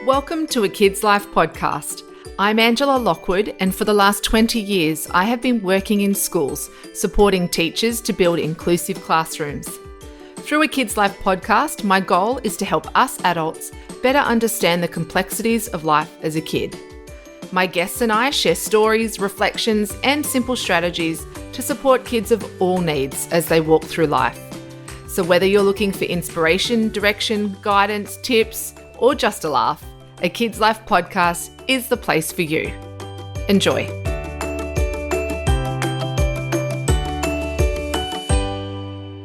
Welcome to A Kid's Life podcast. I'm Angela Lockwood, and for the last 20 years, I have been working in schools, supporting teachers to build inclusive classrooms. Through A Kid's Life podcast, my goal is to help us adults better understand the complexities of life as a kid. My guests and I share stories, reflections, and simple strategies to support kids of all needs as they walk through life. So whether you're looking for inspiration, direction, guidance, tips, or just a laugh, A Kid's Life podcast is the place for you. Enjoy.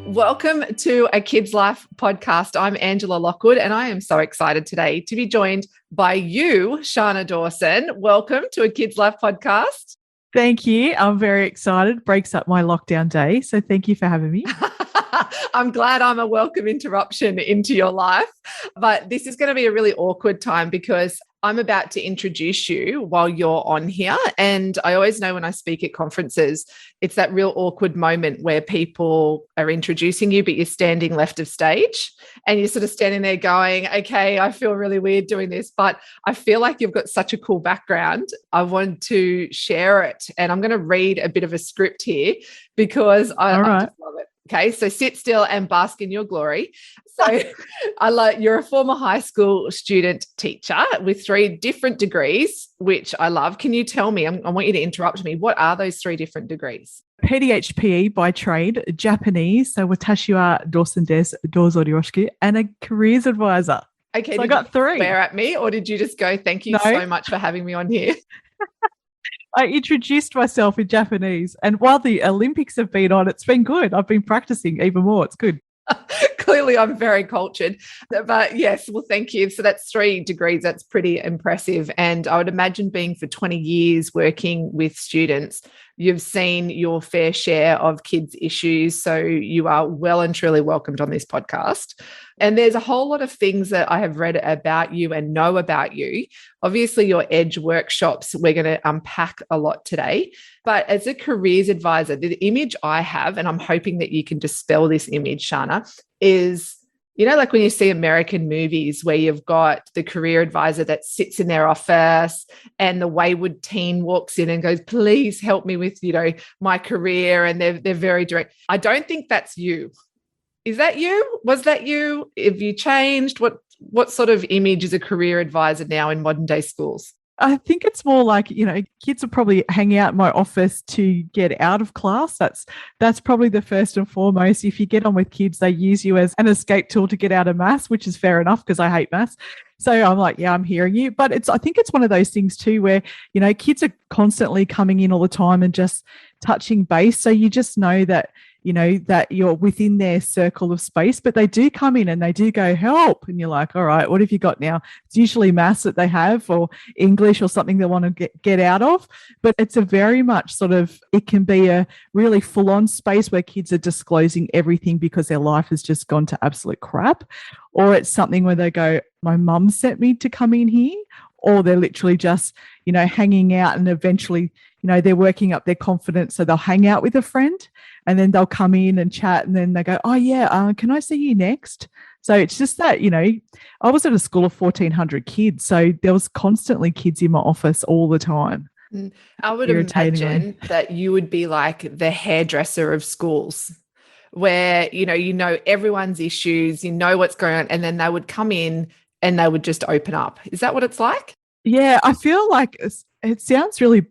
Welcome to A Kid's Life podcast. I'm Angela Lockwood, and I am so excited today to be joined by you, Shana Dawson. Welcome to A Kid's Life podcast. Thank you. I'm very excited. Breaks up my lockdown day. So thank you for having me. I'm glad I'm a welcome interruption into your life. But this is going to be a really awkward time because I'm about to introduce you while you're on here. And I always know when I speak at conferences, it's that real awkward moment where people are introducing you, but you're standing left of stage and you're sort of standing there going, okay, I feel really weird doing this, but I feel like you've got such a cool background. I want to share it. And I'm going to read a bit of a script here because I just love it. Okay, so sit still and bask in your glory. So you're a former high school student teacher with 3 different degrees, which I love. Can you tell me, I want you to interrupt me, what are those 3 different degrees? PDHPE by trade, Japanese, so Watashi wa Dawson desu, dozo yoroshiku, and a careers advisor. Okay, so I got 3. Swear at me, or did you just go, thank you so much for having me on here? I introduced myself in Japanese, and while the Olympics have been on, it's been good. I've been practicing even more. It's good. Clearly, I'm very cultured. But yes, well, thank you. So that's 3 degrees. That's pretty impressive. And I would imagine being for 20 years working with students, you've seen your fair share of kids' issues. So you are well and truly welcomed on this podcast. And there's a whole lot of things that I have read about you and know about you. Obviously, your EDGE workshops, we're going to unpack a lot today. But as a careers advisor, the image I have, and I'm hoping that you can dispel this image, Shana, is, you know, like when you see American movies where you've got the career advisor that sits in their office and the wayward teen walks in and goes, please help me with, my career. And they're very direct. I don't think that's you. Is that you? Was that you? Have you changed? What sort of image is a career advisor now in modern day schools? I think it's more like, kids are probably hanging out in my office to get out of class. That's probably the first and foremost. If you get on with kids, they use you as an escape tool to get out of maths, which is fair enough because I hate maths. So I'm like, yeah, I'm hearing you. But I think it's one of those things too where, kids are constantly coming in all the time and just touching base. So you just know that, that you're within their circle of space, but they do come in and they do go, help. And you're like, all right, what have you got now? It's usually maths that they have or English or something they want to get out of. But it's a very much it can be a really full on space where kids are disclosing everything because their life has just gone to absolute crap. Or it's something where they go, my mum sent me to come in here. Or they're literally just, hanging out and eventually, they're working up their confidence. So they'll hang out with a friend and then they'll come in and chat and then they go, oh, yeah, can I see you next? So it's just that, I was at a school of 1,400 kids. So there was constantly kids in my office all the time. I would imagine that you would be like the hairdresser of schools where, everyone's issues, what's going on. And then they would come in and they would just open up. Is that what it's like? Yeah, I feel like it sounds really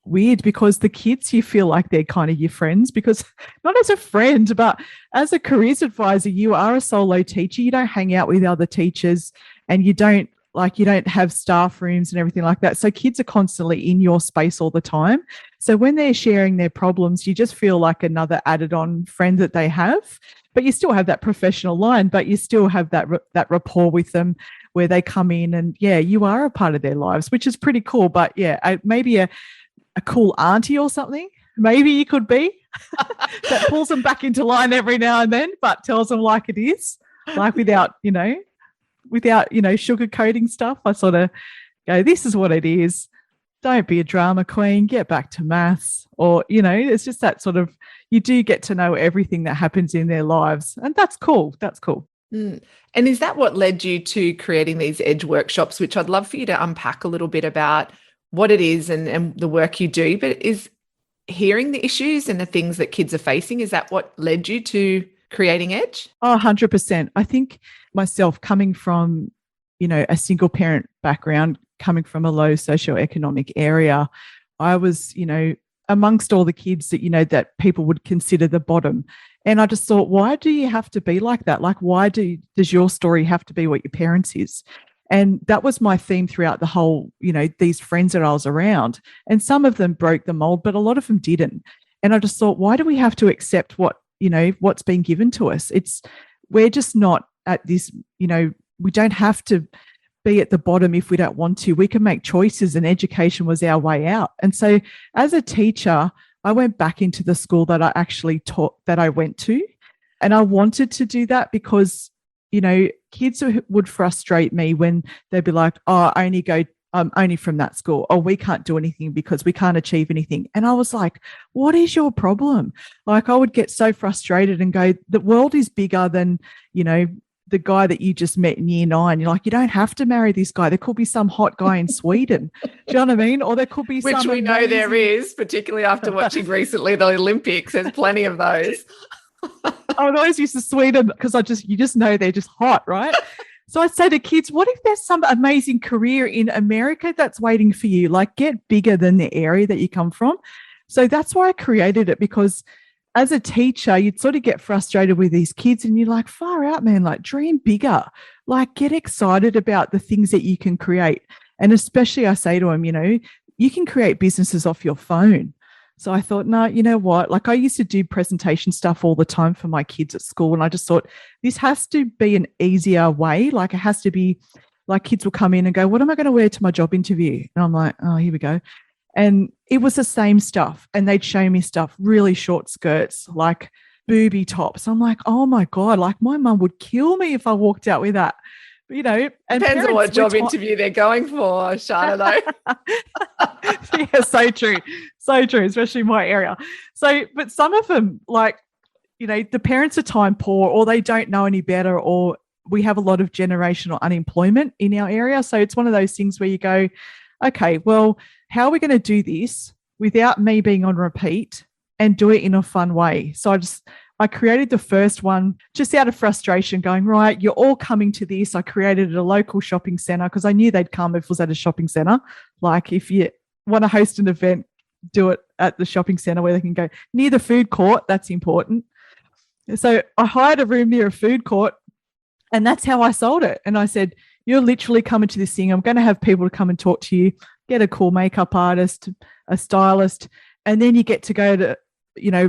weird because the kids, you feel like they're kind of your friends because not as a friend, but as a careers advisor, you are a solo teacher. You don't hang out with other teachers and you don't have staff rooms and everything like that. So kids are constantly in your space all the time. So when they're sharing their problems, you just feel like another added on friend that they have, but you still have that professional line, but you still have that rapport with them where they come in and, yeah, you are a part of their lives, which is pretty cool. But, yeah, maybe a cool auntie or something, maybe you could be, that pulls them back into line every now and then, but tells them like it is, like without sugarcoating stuff. I sort of go, this is what it is. Don't be a drama queen, get back to maths. Or, it's just that sort of, you do get to know everything that happens in their lives. And that's cool. That's cool. Mm. And is that what led you to creating these Edge workshops, which I'd love for you to unpack a little bit about what it is and the work you do, but is hearing the issues and the things that kids are facing, is that what led you to creating Edge? Oh, 100%. I think myself coming from, a single parent background, coming from a low socioeconomic area, I was, amongst all the kids that, that people would consider the bottom. And I just thought, why do you have to be like that? Like, why does your story have to be what your parents is? And that was my theme throughout the whole, these friends that I was around. And some of them broke the mold, but a lot of them didn't. And I just thought, why do we have to accept what's been given to us? We're just not at this, we don't have to be at the bottom if we don't want to. We can make choices, and education was our way out. And so as a teacher, I went back into the school that I actually taught, that I went to. And I wanted to do that because, kids would frustrate me when they'd be like, oh, I only go, I'm only from that school. Oh, we can't do anything because we can't achieve anything. And I was like, what is your problem? Like, I would get so frustrated and go, the world is bigger than, the guy that you just met in year 9. You're like, you don't have to marry this guy. There could be some hot guy in Sweden. Do you know what I mean? Or there could be Which some we know there is, particularly after watching recently the Olympics. There's plenty of those. I would always use the Sweden because you just know they're just hot, right? So I say to kids, what if there's some amazing career in America that's waiting for you? Like, get bigger than the area that you come from. So that's why I created it, because as a teacher, you'd sort of get frustrated with these kids and you're like, far out, man, like dream bigger, like get excited about the things that you can create. And especially I say to them, you can create businesses off your phone. So I thought, no, you know what? Like, I used to do presentation stuff all the time for my kids at school. And I just thought this has to be an easier way. Like, it has to be like kids will come in and go, what am I going to wear to my job interview? And I'm like, oh, here we go. And it was the same stuff. And they'd show me stuff, really short skirts, like booby tops. I'm like, oh my God, like my mum would kill me if I walked out with that. And depends on what job interview they're going for, Shana, though. Yeah, so true. So true, especially in my area. So, but some of them, like, the parents are time poor, or they don't know any better, or we have a lot of generational unemployment in our area. So it's one of those things where you go, okay, well, how are we going to do this without me being on repeat and do it in a fun way? So I created the first one just out of frustration, going, right, you're all coming to this. I created a local shopping centre because I knew they'd come if it was at a shopping centre. Like, if you want to host an event, do it at the shopping centre where they can go near the food court. That's important. So I hired a room near a food court, and that's how I sold it. And I said, you're literally coming to this thing. I'm going to have people to come and talk to you, get a cool makeup artist, a stylist, and then you get to go to,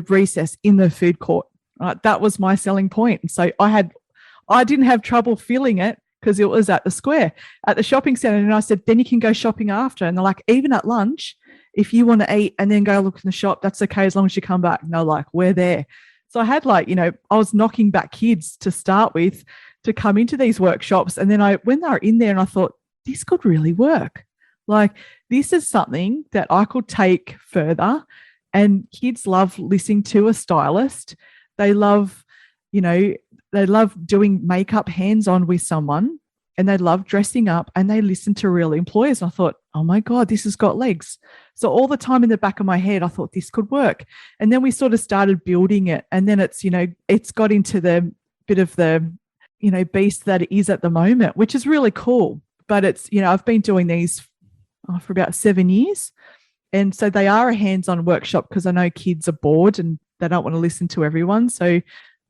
recess in the food court. Right? That was my selling point. And so I didn't have trouble filling it because it was at the square, at the shopping centre. And I said, then you can go shopping after. And they're like, even at lunch, if you want to eat and then go look in the shop, that's okay as long as you come back. And they're like, we're there. So I had I was knocking back kids to start with to come into these workshops. And then when they were in there, and I thought, this could really work. Like, this is something that I could take further. And kids love listening to a stylist. They love, doing makeup hands-on with someone, and they love dressing up, and they listen to real employers. And I thought, oh my God, this has got legs. So all the time in the back of my head, I thought this could work. And then we sort of started building it. And then it's got into the bit of the, beast that it is at the moment, which is really cool. But it's, I've been doing these for about 7 years. And so they are a hands-on workshop because I know kids are bored and they don't want to listen to everyone. So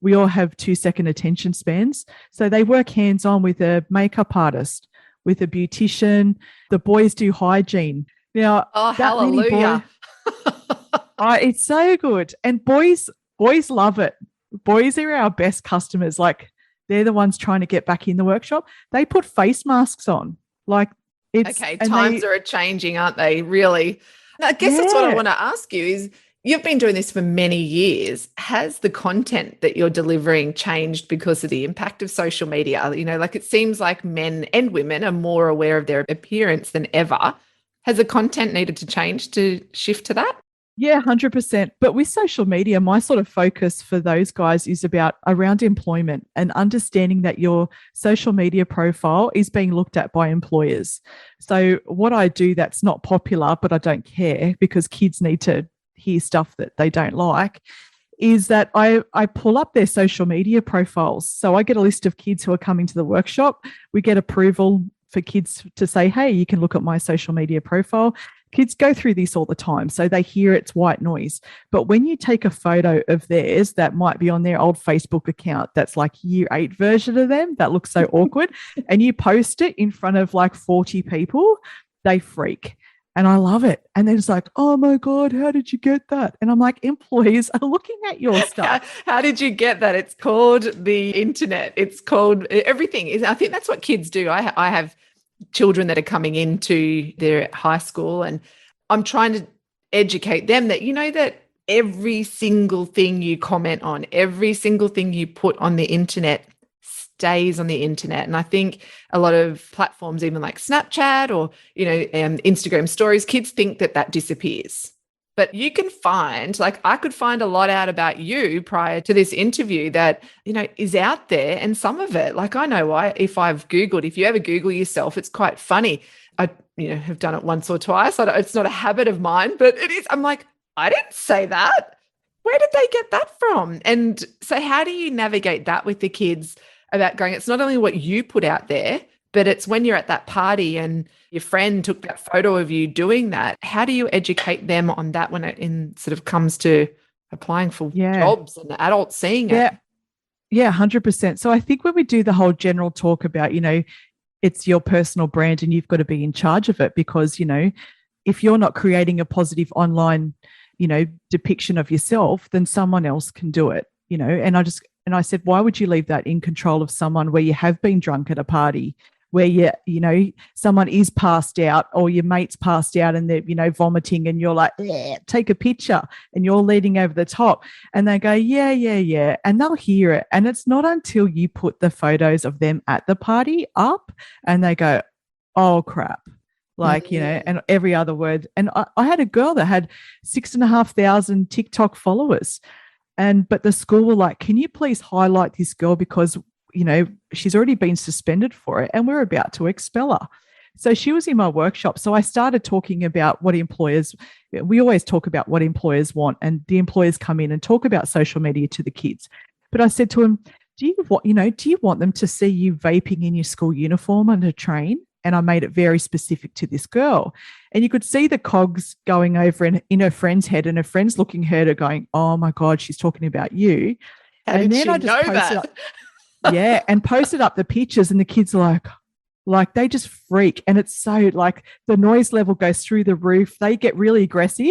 we all have 2-second attention spans. So they work hands-on with a makeup artist, with a beautician. The boys do hygiene. Now, oh, hallelujah. It's so good. And boys love it. Boys are our best customers. Like, they're the ones trying to get back in the workshop. They put face masks on. Like, times are changing, aren't they? Really? I guess that's what I want to ask you is, you've been doing this for many years. Has the content that you're delivering changed because of the impact of social media? It seems like men and women are more aware of their appearance than ever. Has the content needed to change to shift to that? Yeah, 100%. But with social media, my sort of focus for those guys is about around employment and understanding that your social media profile is being looked at by employers. So, what I do that's not popular, but I don't care because kids need to hear stuff that they don't like, is that I pull up their social media profiles. So, I get a list of kids who are coming to the workshop. We get approval for kids to say, hey, you can look at my social media profile. Kids go through this all the time, so they hear it's white noise. But when you take a photo of theirs that might be on their old Facebook account, that's like year 8 version of them, that looks so awkward, and you post it in front of like 40 people, they freak. And I love it. And then it's like, oh my God, how did you get that? And I'm like, employees are looking at your stuff. How did you get that? It's called the internet. It's called everything. I think that's what kids do. I have children that are coming into their high school, and I'm trying to educate them that, that every single thing you comment on, every single thing you put on the internet stays on the internet. And I think a lot of platforms, even like Snapchat or, Instagram stories, kids think that disappears. But you can find, like I could find a lot out about you prior to this interview that, is out there. And some of it, like I know if you ever Google yourself, it's quite funny. I, have done it once or twice. It's not a habit of mine, but it is. I'm like, I didn't say that. Where did they get that from? And so how do you navigate that with the kids about going, it's not only what you put out there, but it's when you're at that party and your friend took that photo of you doing that. How do you educate them on that when it sort of comes to applying for jobs and adults seeing it? Yeah, 100%. So I think when we do the whole general talk about, it's your personal brand and you've got to be in charge of it because, if you're not creating a positive online, depiction of yourself, then someone else can do it, And I said, why would you leave that in control of someone where you have been drunk at a party, where someone is passed out or your mate's passed out and they're, vomiting and you're like, take a picture and you're leading over the top. And they go, yeah. And they'll hear it. And it's not until you put the photos of them at the party up and they go, oh, crap. Like, and every other word. And I had a girl that had 6,500 TikTok followers. But the school were like, can you please highlight this girl because, she's already been suspended for it and we're about to expel her. So she was in my workshop. So I started talking about we always talk about what employers want, and the employers come in and talk about social media to the kids. But I said to them, do you want them to see you vaping in your school uniform on a train? And I made it very specific to this girl. And you could see the cogs going over in her friend's head, and her friend's looking at her going, oh my God, she's talking about you. And then I just posted up, and posted up the pictures, and the kids are like they just freak. And it's so like the noise level goes through the roof. They get really aggressive.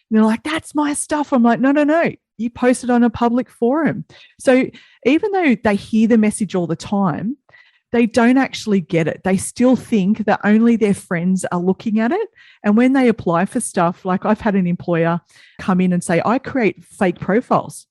And they're like, that's my stuff. I'm like, no. You posted on a public forum. So even though they hear the message all the time, they don't actually get it. They still think that only their friends are looking at it. And when they apply for stuff, like I've had an employer come in and say, I create fake profiles.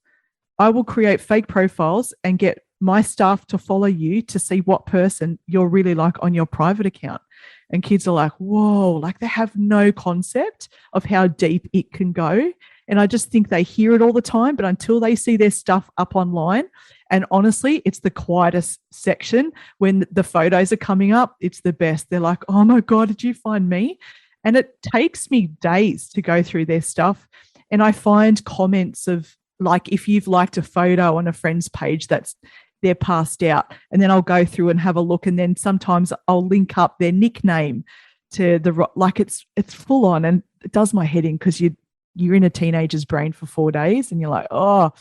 I will create fake profiles and get my staff to follow you to see what person you're really like on your private account. And kids are like, whoa, like they have no concept of how deep it can go. And I just think they hear it all the time, but until they see their stuff up online, and honestly, it's the quietest section when the photos are coming up, it's the best. They're like, oh my God, did you find me? And it takes me days to go through their stuff. And I find comments of like, if you've liked a photo on a friend's page they're passed out, and then I'll go through and have a look. And then sometimes I'll link up their nickname to it's full on, and it does my head in because you're in a teenager's brain for 4 days and you're like, oh,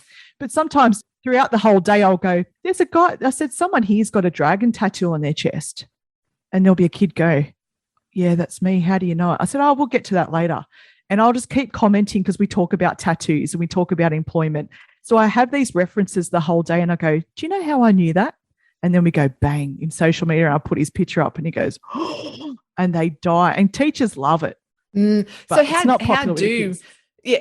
but sometimes throughout the whole day, I'll go, there's a guy, I said, someone here's got a dragon tattoo on their chest. And there'll be a kid go, yeah, that's me. How do you know it? I said, oh, we'll get to that later. And I'll just keep commenting because we talk about tattoos and we talk about employment. So I have these references the whole day and I go, do you know how I knew that? And then we go bang in social media and I'll put his picture up and he goes, oh, and they die. And teachers love it. So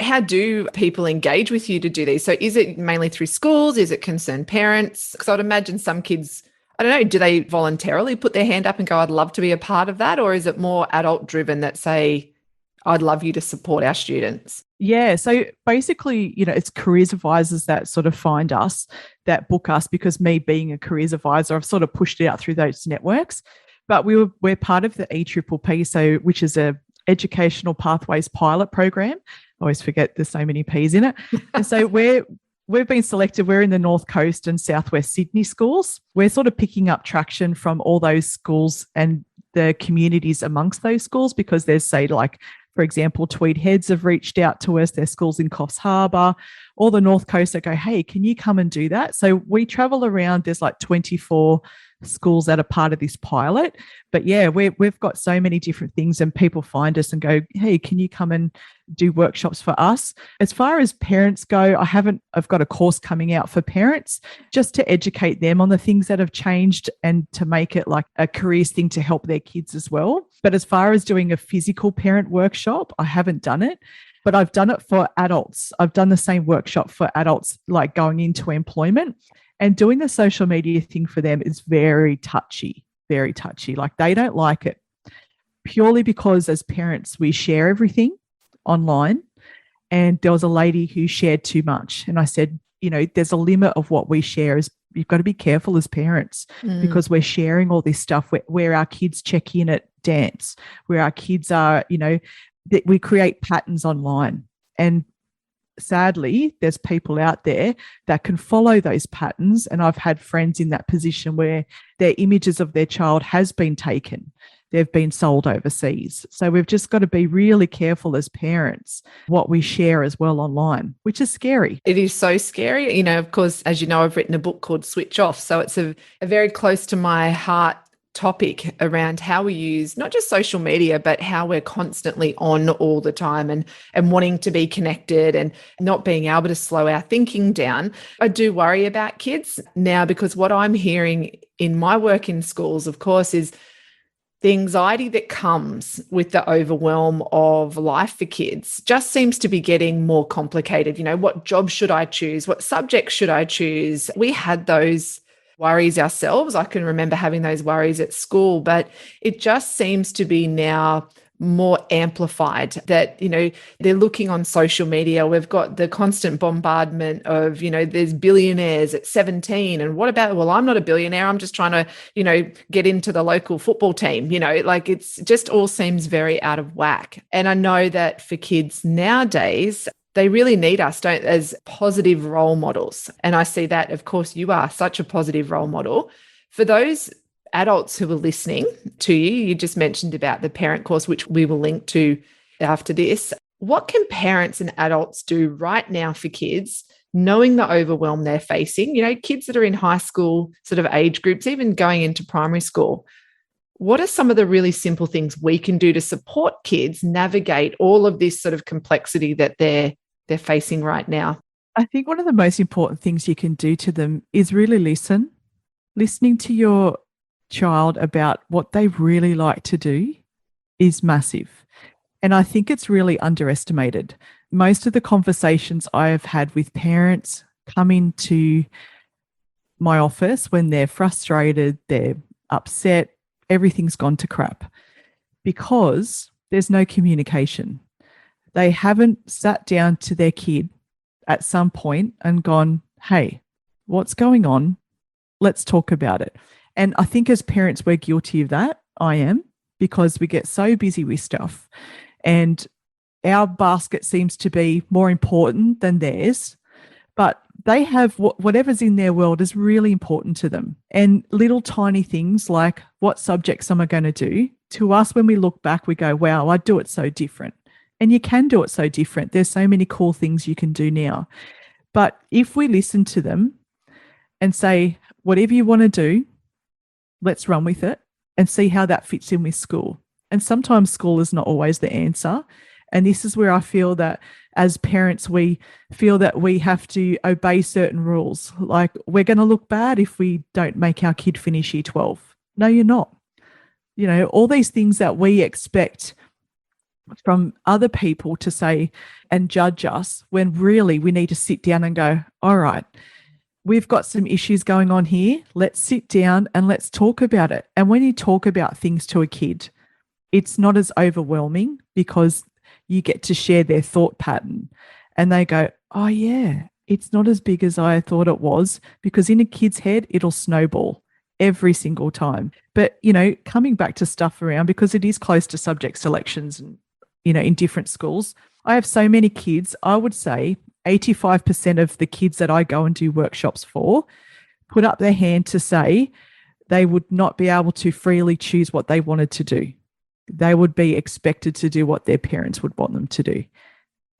how do people engage with you to do these? So is it mainly through schools? Is it concerned parents? Because I'd imagine some kids, I don't know, do they voluntarily put their hand up and go, I'd love to be a part of that? Or is it more adult driven that say, I'd love you to support our students. Yeah. So basically, it's careers advisors that sort of find us, that book us, because me being a careers advisor, I've sort of pushed it out through those networks. But we're part of the EPPP, so which is a Educational Pathways Pilot Program. I always forget there's so many P's in it. And so we've been selected. We're in the North Coast and Southwest Sydney schools. We're sort of picking up traction from all those schools and the communities amongst those schools, because there's, say, like, for example, Tweed Heads have reached out to us. There's schools in Coffs Harbour, all the North Coast that go, hey, can you come and do that? So we travel around. There's like 24 schools that are part of this pilot. But yeah, we've got so many different things, and people find us and go, hey, can you come and do workshops for us? As far as parents go, I've got a course coming out for parents just to educate them on the things that have changed and to make it like a careers thing to help their kids as well. But as far as doing a physical parent workshop, I haven't done it. But I've done it for adults. I've done the same workshop for adults, like going into employment. And doing the social media thing for them is very touchy, very touchy. Like, they don't like it purely because as parents, we share everything online. And there was a lady who shared too much. And I said, there's a limit of what we share. You've got to be careful as parents, because we're sharing all this stuff where our kids check in at dance, where our kids are, that we create patterns online. And sadly, there's people out there that can follow those patterns. And I've had friends in that position where their images of their child has been taken. They've been sold overseas. So we've just got to be really careful as parents what we share as well online, which is scary. It is so scary. Of course, as you know, I've written a book called Switch Off. So it's a very close to my heart topic around how we use not just social media, but how we're constantly on all the time and wanting to be connected and not being able to slow our thinking down. I do worry about kids now, because what I'm hearing in my work in schools, of course, is the anxiety that comes with the overwhelm of life for kids just seems to be getting more complicated. What job should I choose? What subject should I choose? We had those worries ourselves. I can remember having those worries at school, but it just seems to be now more amplified that, they're looking on social media. We've got the constant bombardment of, there's billionaires at 17. And what about, well, I'm not a billionaire. I'm just trying to, get into the local football team, like it's just all seems very out of whack. And I know that for kids nowadays, they really need us, as positive role models. And I see that, of course, you are such a positive role model. For those adults who are listening to you, you just mentioned about the parent course, which we will link to after this. What can parents and adults do right now for kids, knowing the overwhelm they're facing? Kids that are in high school sort of age groups, even going into primary school. What are some of the really simple things we can do to support kids navigate all of this sort of complexity that they're facing right now? I think one of the most important things you can do to them is really listen. Listening to your child about what they really like to do is massive. And I think it's really underestimated. Most of the conversations I have had with parents come into my office when they're frustrated, they're upset, everything's gone to crap, because there's no communication. They haven't sat down to their kid at some point and gone, hey, what's going on? Let's talk about it. And I think as parents, we're guilty of that. I am, because we get so busy with stuff and our basket seems to be more important than theirs. But they have whatever's in their world is really important to them. And little tiny things like, what subjects am I going to do? To us, when we look back, we go, wow, I do it so different. And you can do it so different. There's so many cool things you can do now. But if we listen to them and say, whatever you want to do, let's run with it and see how that fits in with school. And sometimes school is not always the answer. And this is where I feel that as parents, we feel that we have to obey certain rules. Like, we're going to look bad if we don't make our kid finish year 12. No, you're not. All these things that we expect from other people to say and judge us, when really we need to sit down and go, all right, we've got some issues going on here. Let's sit down and let's talk about it. And when you talk about things to a kid, it's not as overwhelming, because you get to share their thought pattern. And they go, oh, yeah, it's not as big as I thought it was, because in a kid's head, it'll snowball every single time. But, coming back to stuff around, because it is close to subject selections and, in different schools, I have so many kids. I would say 85% of the kids that I go and do workshops for put up their hand to say they would not be able to freely choose what they wanted to do. They would be expected to do what their parents would want them to do.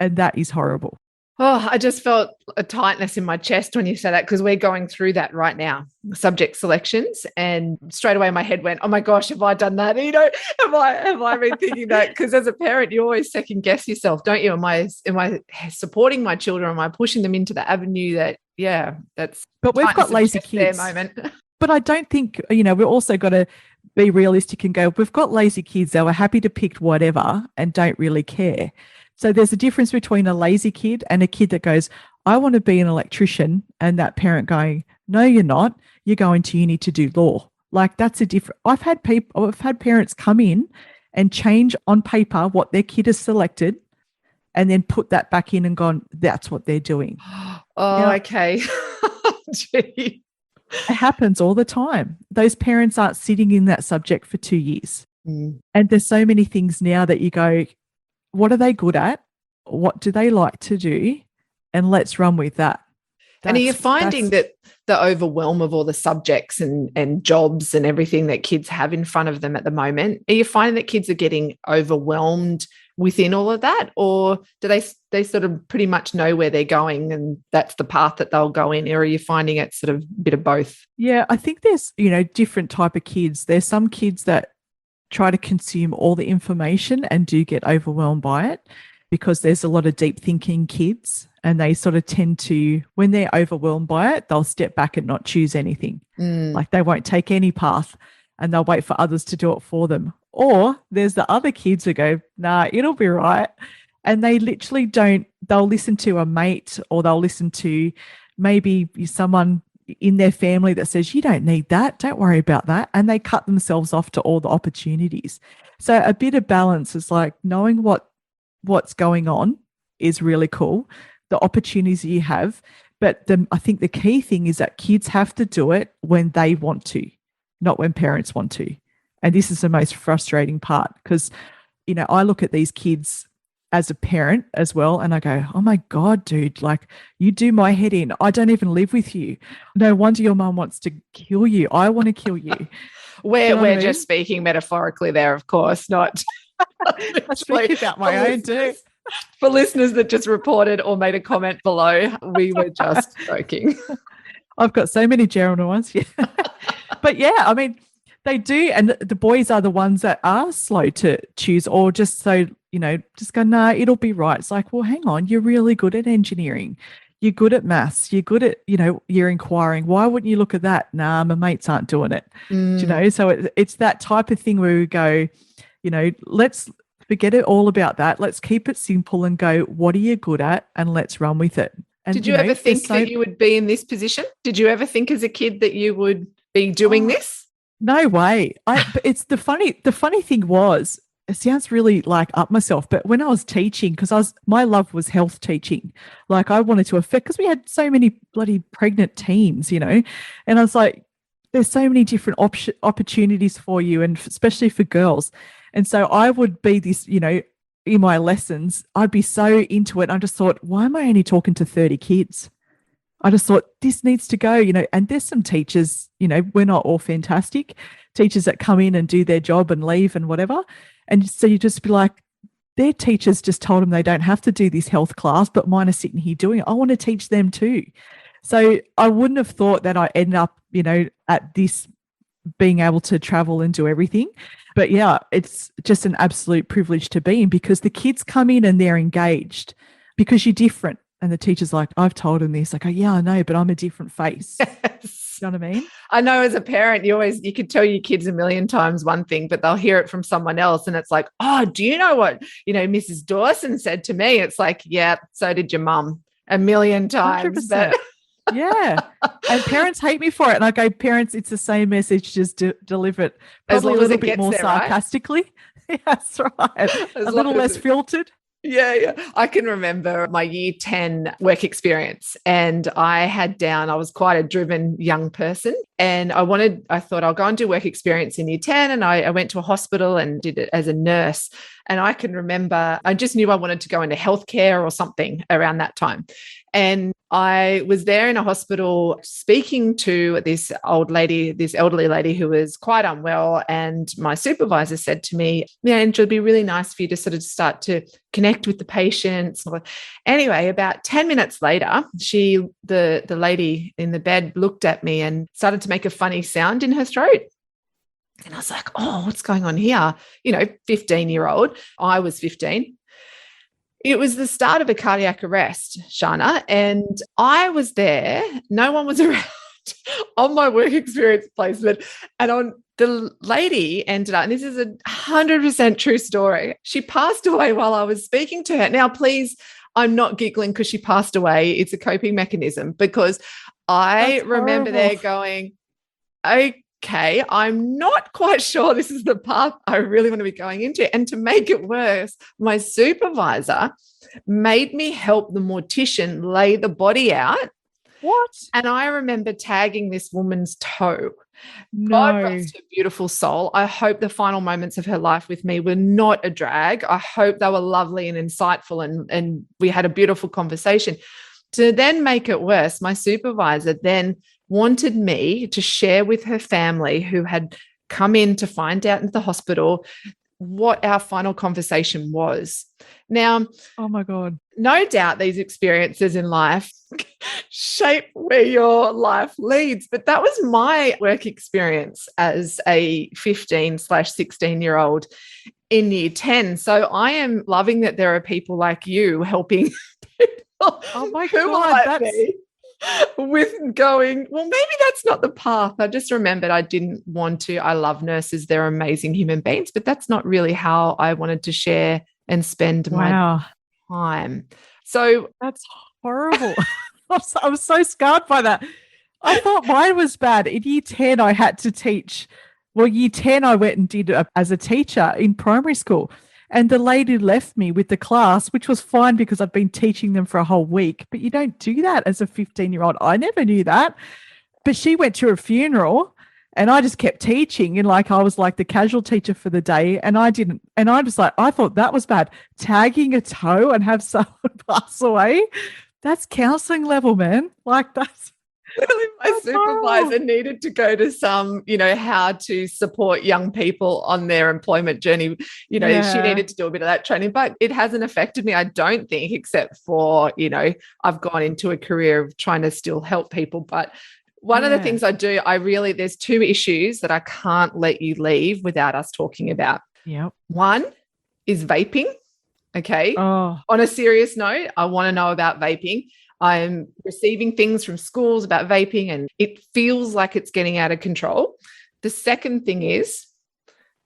And that is horrible. Oh, I just felt a tightness in my chest when you said that, because we're going through that right now, subject selections. And straight away my head went, oh my gosh, have I done that? Have I been thinking that? Because as a parent, you always second guess yourself, don't you? Am I supporting my children? Am I pushing them into the avenue that, that's. But we've got lazy kids. Moment. But I don't think, we've also got to be realistic and go, we've got lazy kids that are happy to pick whatever and don't really care. So there's a difference between a lazy kid and a kid that goes, I want to be an electrician, and that parent going, no, you're not. You're going to uni to do law. Like, that's a different. I've had parents come in and change on paper what their kid has selected and then put that back in and gone, that's what they're doing. Oh, okay. Gee. It happens all the time. Those parents aren't sitting in that subject for 2 years. And there's so many things now that you go, what are they good at? What do they like to do? And let's run with that. And are you finding that the overwhelm of all the subjects and jobs and everything that kids have in front of them at the moment, are you finding that kids are getting overwhelmed within all of that? Or do they sort of pretty much know where they're going and that's the path that they'll go in? Or are you finding it sort of a bit of both? Yeah, I think there's, different type of kids. There's some kids that try to consume all the information and do get overwhelmed by it, because there's a lot of deep thinking kids, and they sort of tend to, when they're overwhelmed by it, they'll step back and not choose anything. Like, they won't take any path and they'll wait for others to do it for them. Or there's the other kids who go, nah, it'll be right. And they literally they'll listen to a mate, or they'll listen to maybe someone in their family that says, you don't need that, don't worry about that. And they cut themselves off to all the opportunities. So a bit of balance is like knowing what's going on is really cool, the opportunities you have. But I think the key thing is that kids have to do it when they want to, not when parents want to. And this is the most frustrating part, because, I look at these kids as a parent as well, and I go, oh my God, dude, like, you do my head in. I don't even live with you. No wonder your mum wants to kill you. I want to kill you. We're just speaking metaphorically there, of course, not. I speak about my own too. For listeners that just reported or made a comment below, we were just joking. I've got so many general ones. Yeah. But yeah, I mean, they do. And the boys are the ones that are slow to choose, or just so, just go, nah, it'll be right. It's like, well, hang on, you're really good at engineering. You're good at maths. You're good at, you're inquiring. Why wouldn't you look at that? Nah, my mates aren't doing it. So it's that type of thing where we go, let's forget it all about that. Let's keep it simple and go, what are you good at? And let's run with it. And, did you ever think that you would be in this position? Did you ever think as a kid that you would be doing this? No way. But it's the funny thing was, it sounds really like up myself, but when I was teaching, because my love was health teaching. Like, I wanted to affect, because we had so many bloody pregnant teens, and I was like, there's so many different opportunities for you, and especially for girls. And so I would be this, in my lessons, I'd be so into it. I just thought, why am I only talking to 30 kids? I just thought, this needs to go, and there's some teachers, we're not all fantastic, teachers that come in and do their job and leave and whatever. And so you just be like, their teachers just told them they don't have to do this health class, but mine are sitting here doing it. I want to teach them too. So I wouldn't have thought that I end up, at this, being able to travel and do everything. But yeah, it's just an absolute privilege to be in, because the kids come in and they're engaged because you're different. And the teacher's like, I've told him this. Like, oh, yeah, I know, but I'm a different face. Yes. You know what I mean? I know, as a parent, you could tell your kids a million times one thing, but they'll hear it from someone else. And it's like, oh, do you know what, Mrs. Dawson said to me? It's like, yeah, so did your mum a million times. But yeah. And parents hate me for it. And I go, parents, it's the same message, just deliver it probably a little bit more sarcastically. Right? Yeah, that's right. A little less filtered. Yeah, yeah. I can remember my year 10 work experience, and I was quite a driven young person, and I thought I'll go and do work experience in year 10. And I went to a hospital and did it as a nurse. And I can remember, I just knew I wanted to go into healthcare or something around that time. And I was there in a hospital speaking to this elderly lady who was quite unwell. And my supervisor said to me, yeah, Angela, it'd be really nice for you to sort of start to connect with the patients. Anyway, about 10 minutes later, the lady in the bed looked at me and started to make a funny sound in her throat. And I was like, oh, what's going on here? 15-year-old. I was 15. It was the start of a cardiac arrest, Shana, and I was there. No one was around on my work experience placement. And the lady ended up, and this is 100% true story. She passed away while I was speaking to her. Now, please, I'm not giggling because she passed away. It's a coping mechanism, because I remember there going, okay, I'm not quite sure this is the path I really want to be going into. And to make it worse, my supervisor made me help the mortician lay the body out. What? And I remember tagging this woman's toe. No. God rest her beautiful soul. I hope the final moments of her life with me were not a drag. I hope they were lovely and insightful, and we had a beautiful conversation. To then make it worse, my supervisor then wanted me to share with her family, who had come in to find out in the hospital, what our final conversation was. Now, oh my God, no doubt these experiences in life shape where your life leads, but that was my work experience as a 15/16-year-old in year 10. So I am loving that there are people like you helping people. Oh my God, that's with going, well, maybe that's not the path. I just remembered I didn't want to. I love nurses. They're amazing human beings, but that's not really how I wanted to share and spend my time. So that's horrible. I was so scarred by that. I thought mine was bad. In year 10, I had to teach. Well, year 10, I went and did as a teacher in primary school. And the lady left me with the class, which was fine because I'd been teaching them for a whole week. But you don't do that as a 15-year-old. I never knew that. But she went to a funeral and I just kept teaching. And like I was like the casual teacher for the day. And I didn't. And I just I thought that was bad. Tagging a toe and have someone pass away. That's counseling level, man. Like that's. My supervisor needed to go to some, how to support young people on their employment journey. She needed to do a bit of that training, but it hasn't affected me, I don't think, except for, I've gone into a career of trying to still help people. But one of the things I do, there's two issues that I can't let you leave without us talking about. Yep. One is vaping. Okay. Oh. On a serious note, I want to know about vaping. I'm receiving things from schools about vaping, and it feels like it's getting out of control. The second thing is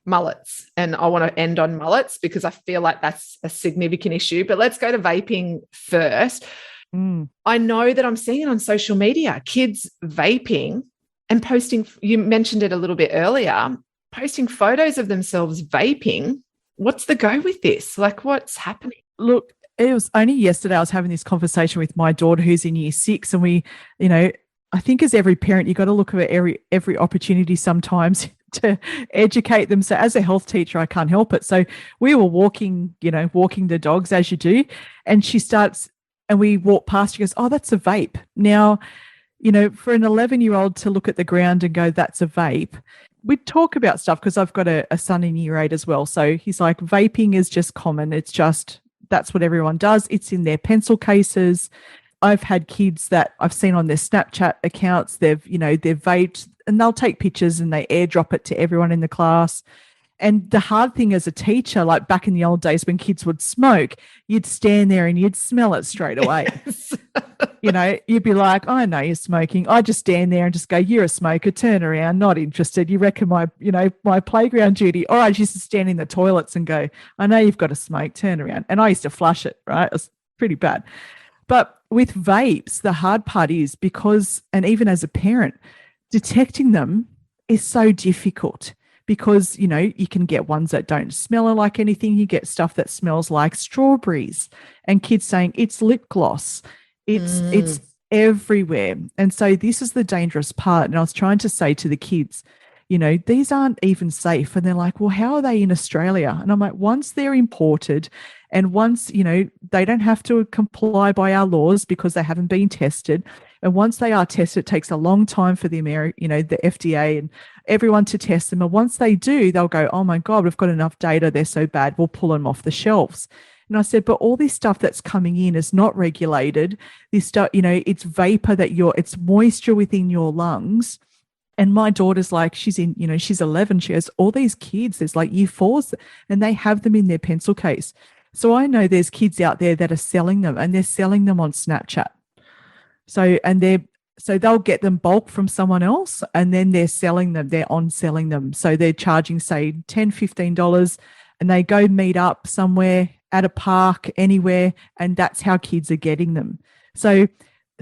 mullets, and I want to end on mullets because I feel like that's a significant issue. But let's go to vaping first. I know that I'm seeing it on social media, kids vaping and posting. You mentioned it a little bit earlier, posting photos of themselves vaping. What's the go with this? Like, what's happening? Look, it was only yesterday I was having this conversation with my daughter who's in year 6, and we, I think as every parent, you've got to look at every opportunity sometimes to educate them. So as a health teacher, I can't help it. So we were walking the dogs as you do, and she starts, and we walk past, she goes, oh, that's a vape. Now, for an 11-year-old to look at the ground and go, that's a vape. We talk about stuff because I've got a son in year 8 as well. So he's like, vaping is just common. It's just, that's what everyone does. It's in their pencil cases. I've had kids that I've seen on their Snapchat accounts, they've vaped, and they'll take pictures and they airdrop it to everyone in the class. And the hard thing as a teacher, like back in the old days when kids would smoke, you'd stand there and you'd smell it straight away. Yes. You'd be like, I know you're smoking. I just stand there and just go, you're a smoker, turn around, not interested. You reckon my playground duty. Or I used to stand in the toilets and go, I know you've got to smoke, turn around. And I used to flush it, right? It was pretty bad. But with vapes, the hard part is because, and even as a parent, detecting them is so difficult because, you can get ones that don't smell like anything. You get stuff that smells like strawberries, and kids saying it's lip gloss. It's everywhere. And so this is the dangerous part. And I was trying to say to the kids, these aren't even safe. And they're like, well, how are they in Australia? And I'm like, once they're imported and once, they don't have to comply by our laws because they haven't been tested. And once they are tested, it takes a long time for the the FDA and everyone to test them. And once they do, they'll go, oh my God, we've got enough data. They're so bad. We'll pull them off the shelves. And I said, but all this stuff that's coming in is not regulated. This stuff, it's vapor it's moisture within your lungs. And my daughter's like, she's 11. She has all these kids. There's like year fours and they have them in their pencil case. So I know there's kids out there that are selling them, and they're selling them on Snapchat. So they'll get them bulk from someone else, and then they're selling them. They're on selling them. So they're charging, say, $10, $15, and they go meet up somewhere at a park, anywhere, and that's how kids are getting them. So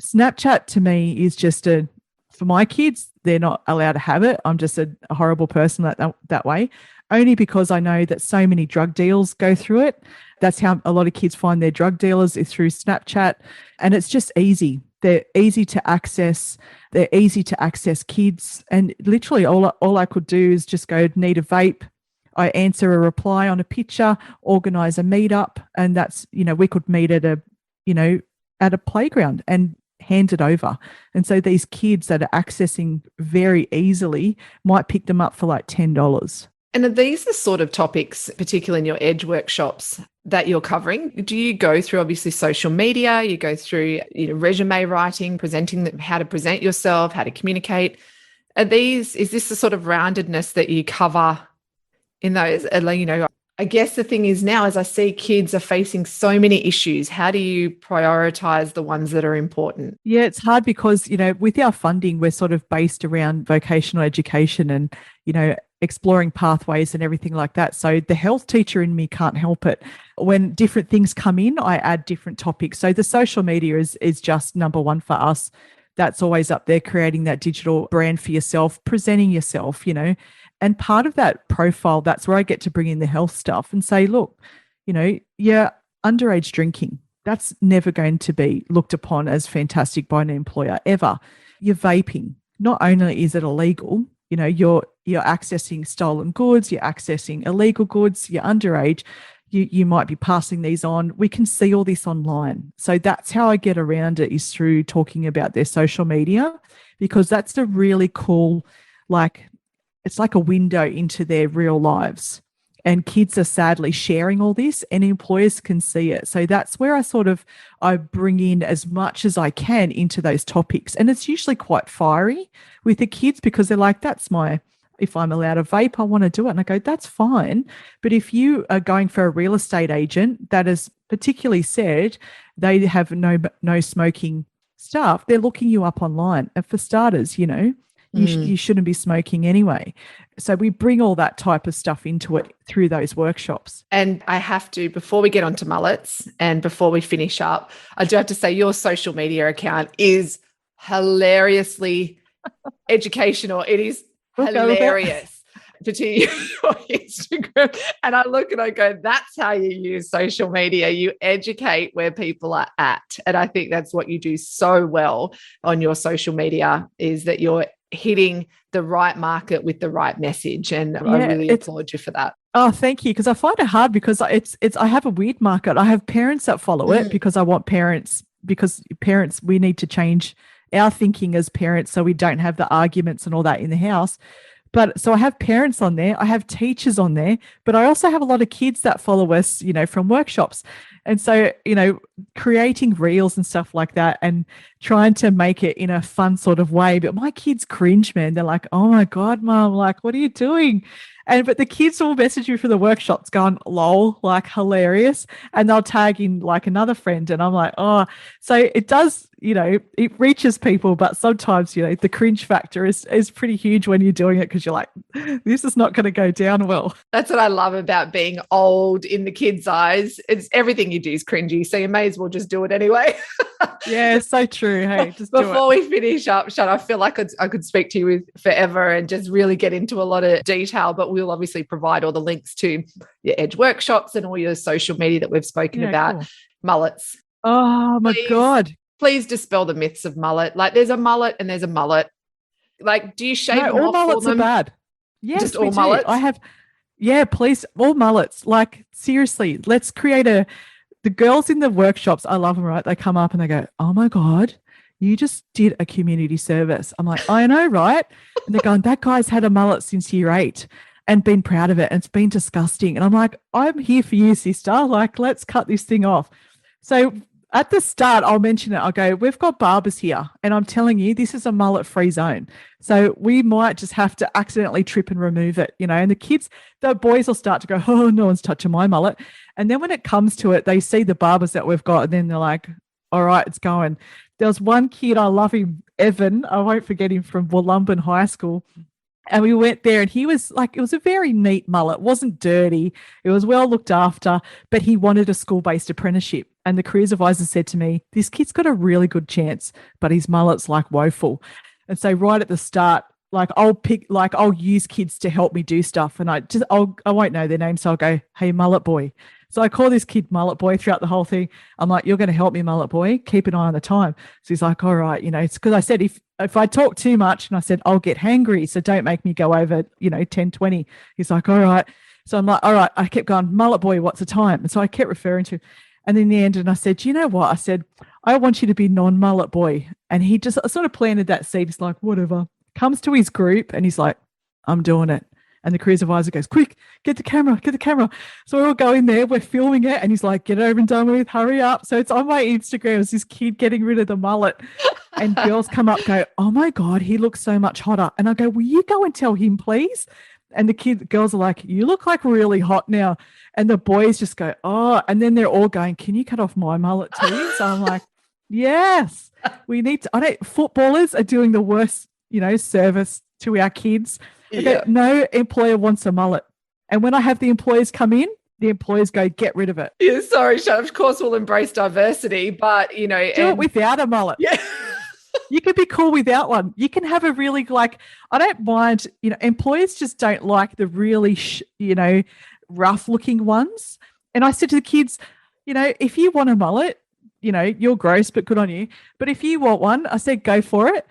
Snapchat to me is just for my kids, they're not allowed to have it. I'm just a horrible person that way, only because I know that so many drug deals go through it. That's how a lot of kids find their drug dealers, is through Snapchat. And it's just easy. They're easy to access. They're easy to access kids. And literally all I could do is just go, need a vape. I answer a reply on a picture, organize a meetup. And that's, we could meet at a playground and hand it over. And so these kids that are accessing very easily might pick them up for like $10. And are these the sort of topics, particularly in your EDGE workshops, that you're covering? Do you go through obviously social media, you go through resume writing, presenting how to present yourself, how to communicate? Is this the sort of roundedness that you cover in those? I guess the thing is now, as I see kids are facing so many issues, how do you prioritize the ones that are important? Yeah, it's hard because, with our funding, we're sort of based around vocational education and, exploring pathways and everything like that. So the health teacher in me can't help it. When different things come in, I add different topics. So the social media is just number one for us. That's always up there, creating that digital brand for yourself, presenting yourself, And part of that profile, that's where I get to bring in the health stuff and say, look, you're underage drinking. That's never going to be looked upon as fantastic by an employer ever. You're vaping. Not only is it illegal, you're accessing stolen goods, you're accessing illegal goods, you're underage, you might be passing these on. We can see all this online. So that's how I get around it, is through talking about their social media, because that's a really cool, it's like a window into their real lives. And kids are sadly sharing all this, and employers can see it. So that's where I bring in as much as I can into those topics. And it's usually quite fiery with the kids, because they're like, if I'm allowed to vape, I want to do it. And I go, that's fine. But if you are going for a real estate agent that has particularly said they have no smoking stuff, they're looking you up online. And for starters, you shouldn't be smoking anyway. So we bring all that type of stuff into it through those workshops. And I have to, before we get on to mullets and before we finish up, I do have to say your social media account is hilariously educational. It is hilarious, particularly your Instagram. And I look and I go, that's how you use social media. You educate where people are at. And I think that's what you do so well on your social media, is that you're hitting the right market with the right message. And I really applaud you for that. Oh, thank you. Because I find it hard, because I have a weird market. I have parents that follow it because I want parents, we need to change our thinking as parents so we don't have the arguments and all that in the house. But so I have parents on there, I have teachers on there, but I also have a lot of kids that follow us, from workshops. And so, creating reels and stuff like that and trying to make it in a fun sort of way. But my kids cringe, man. They're like, oh my God, Mom, what are you doing? But the kids will message me for the workshops going, lol, hilarious. And they'll tag in another friend. And I'm like, oh, so it does, it reaches people, but sometimes, the cringe factor is pretty huge when you're doing it, because you're like, this is not going to go down well. That's what I love about being old in the kids' eyes. Everything everything you do is cringy, so you may as well just do it anyway. Yeah, so true. Hey, just before we finish up, Shan, I feel like I could speak to you forever and just really get into a lot of detail, but we'll obviously provide all the links to your Edge workshops and all your social media that we've spoken about. Cool. Mullets. Oh my God. Please dispel the myths of mullet. Like, there's a mullet and there's a mullet. Like, do you shave them all off mullets for them? Are bad. Yes, just all mullets. I have. Yeah, please, all mullets. Like, seriously, let's create the girls in the workshops, I love them, right? They come up and they go, oh my God, you just did a community service. I'm like, I know, right? And they're going, that guy's had a mullet since year 8 and been proud of it. And it's been disgusting. And I'm like, I'm here for you, sister. Like, let's cut this thing off. So at the start, I'll mention it. I'll go, we've got barbers here. And I'm telling you, this is a mullet-free zone. So we might just have to accidentally trip and remove it, and the boys will start to go, oh, no one's touching my mullet. And then when it comes to it, they see the barbers that we've got and then they're like, all right, it's going. There was one kid, I love him, Evan. I won't forget him, from Wollumban High School. And we went there and he was like, it was a very neat mullet. It wasn't dirty. It was well looked after, but he wanted a school-based apprenticeship. And the careers advisor said to me, this kid's got a really good chance, but his mullet's like woeful. And so right at the start, I'll use kids to help me do stuff. And I won't know their name. So I'll go, hey, mullet boy. So I call this kid mullet boy throughout the whole thing. I'm like, you're going to help me, mullet boy. Keep an eye on the time. So he's like, all right, it's because I said, if I talk too much, and I said, I'll get hangry. So don't make me go over, 10, 20. He's like, all right. So I'm like, all right. I kept going, mullet boy, what's the time? And so I kept referring to, and in the end, and I said, you know what? I said, I want you to be non-mullet boy. And he just sort of planted that seed. He's like, whatever. Comes to his group and he's like, I'm doing it. And the careers advisor goes, quick, get the camera. So we're all going there, we're filming it. And he's like, get it over and done with, hurry up. So it's on my Instagram. It's this kid getting rid of the mullet. And girls come up, go, oh my God, he looks so much hotter. And I go, will you go and tell him, please? And the girls are like, you look like really hot now. And the boys just go, oh. And then they're all going, can you cut off my mullet too? So I'm like, yes, we need to. Footballers are doing the worst, service to our kids. Yeah. No employer wants a mullet. And when I have the employers come in, the employers go, get rid of it. Yeah, sorry, Shan. Of course, we'll embrace diversity, but, do it without a mullet. Yeah. You could be cool without one. You can have a really, I don't mind, employers just don't like the really, rough looking ones. And I said to the kids, if you want a mullet, you're gross, but good on you. But if you want one, I said, go for it.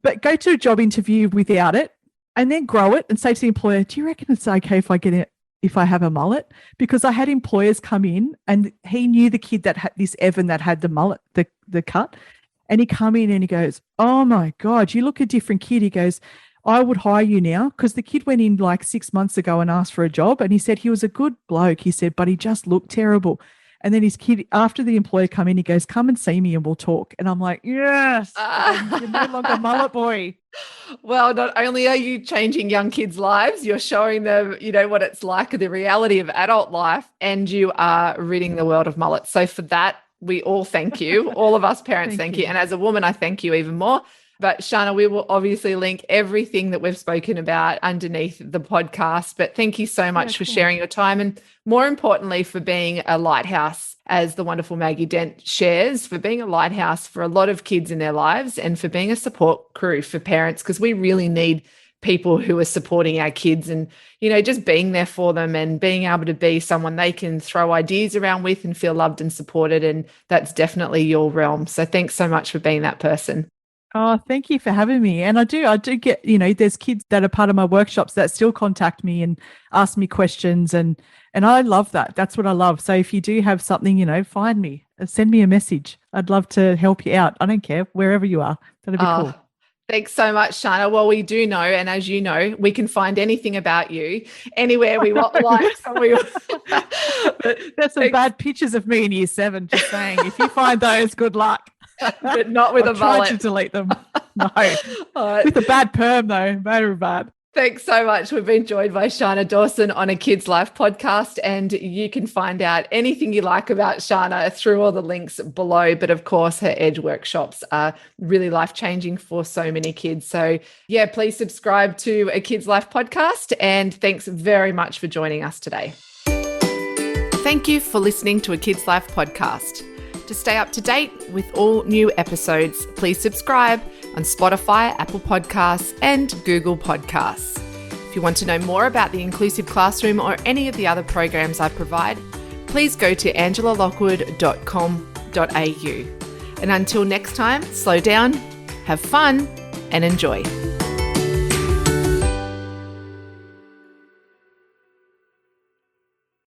But go to a job interview without it and then grow it and say to the employer, do you reckon it's okay if I get it, if I have a mullet? Because I had employers come in and he knew the kid that had this Evan that had the mullet, the cut. And he come in and he goes, oh my God, you look a different kid. He goes, I would hire you now, because the kid went in 6 months ago and asked for a job. And he said he was a good bloke. He said, but he just looked terrible. And then his kid, after the employer come in, he goes, come and see me and we'll talk. And I'm like, yes, you're no longer mullet boy. Well, not only are you changing young kids' lives, you're showing them, what it's like, the reality of adult life, and you are ridding the world of mullets. So for that, we all thank you. All of us parents thank you. And as a woman, I thank you even more. But Shana, we will obviously link everything that we've spoken about underneath the podcast. But thank you so much for sharing your time, and more importantly, for being a lighthouse, as the wonderful Maggie Dent shares, for being a lighthouse for a lot of kids in their lives, and for being a support crew for parents, because we really need people who are supporting our kids and, just being there for them and being able to be someone they can throw ideas around with and feel loved and supported. And that's definitely your realm. So thanks so much for being that person. Oh, thank you for having me. And I do get, there's kids that are part of my workshops that still contact me and ask me questions. And I love that. That's what I love. So if you do have something, find me, send me a message. I'd love to help you out. I don't care, wherever you are. That'd be cool. Thanks so much, Shana. Well, we do know, and as you know, we can find anything about you anywhere we want. There's some bad pictures of me in year 7, just saying. If you find those, good luck. But not with a mullet. I tried to delete them. No. With a bad perm, though. Very bad. Thanks so much. We've been joined by Shana Dawson on a Kids Life podcast, and you can find out anything you like about Shana through all the links below. But of course, her Edge workshops are really life-changing for so many kids. So yeah, please subscribe to a Kids Life podcast, and thanks very much for joining us today. Thank you for listening to a Kids Life podcast. To stay up to date with all new episodes, please subscribe on Spotify, Apple Podcasts, and Google Podcasts. If you want to know more about the Inclusive Classroom or any of the other programs I provide, please go to angelalockwood.com.au. And until next time, slow down, have fun, and enjoy.